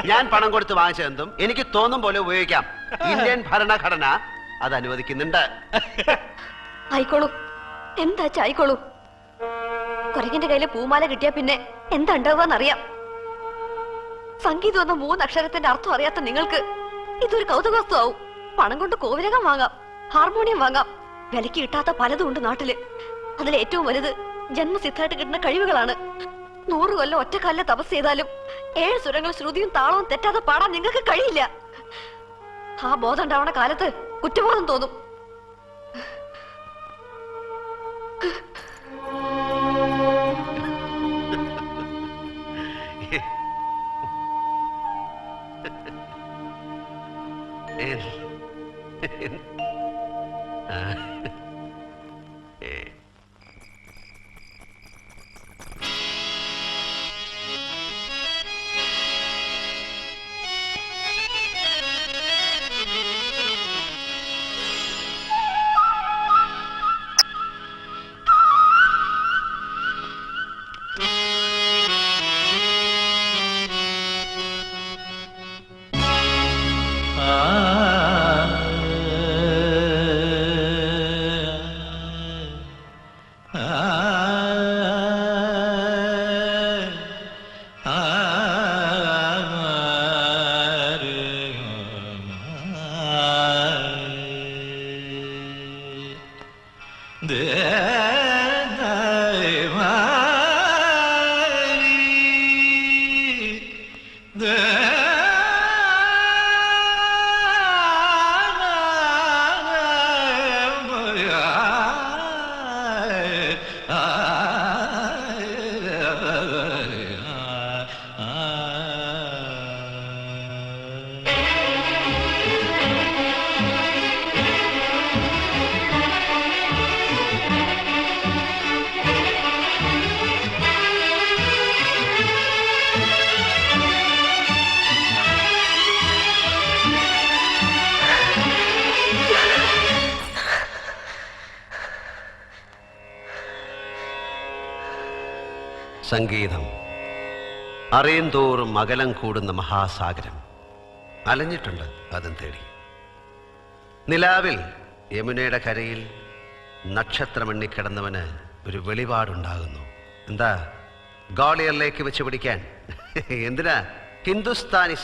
ഞാൻ പണം കൊടുത്ത് വാങ്ങിച്ചതെന്തും എനിക്ക് തോന്നും പോലെ ഉപയോഗിക്കാം. ഇന്ത്യൻ ഭരണഘടന അത് അനുവദിക്കുന്നുണ്ട്. ആയിക്കോളൂ, എന്താ ആയിക്കോളൂ. കുരങ്ങിന്റെ കയ്യില് പൂമാല കിട്ടിയാ പിന്നെ എന്താ ഉണ്ടാവുകയെന്നറിയാം. സംഗീതം എന്ന 3 അക്ഷരത്തിന്റെ അർത്ഥം അറിയാത്ത നിങ്ങൾക്ക് ഇതൊരു കൗതുകവസ്തു ആവും. പണം കൊണ്ട് കോവിലകം വാങ്ങാം, ഹാർമോണിയം വാങ്ങാം. വിലക്ക് കിട്ടാത്ത പലതും ഉണ്ട് നാട്ടില്. അതിലേറ്റവും വലുത് ജന്മസിദ്ധമായിട്ട് കിട്ടുന്ന കഴിവുകളാണ്. 100 കൊല്ലം ഒറ്റക്കാലിലെ തപസ് ചെയ്താലും 7 സ്വരങ്ങൾ ശ്രുതിയും താളവും തെറ്റാതെ പാടാൻ നിങ്ങൾക്ക് കഴിയില്ല. ആ ബോധം ഉണ്ടാവണ കാലത്ത് കുറ്റബോധം തോന്നും. സംഗീതം അറിയും തോറും അകലം കൂടുന്ന മഹാസാഗരം. അലഞ്ഞിട്ടുണ്ട് അതും തേടി. നിലാവിൽ യമുനയുടെ കരയിൽ നക്ഷത്രമെണ്ണിക്കിടന്നവന് ഒരു വെളിപാടുണ്ടാകുന്നു. എന്താ, ഗ്വാളിയറിലേക്ക് വെച്ച് പിടിക്കാൻ? എന്തിനാ ഹിന്ദുസ്ഥാനി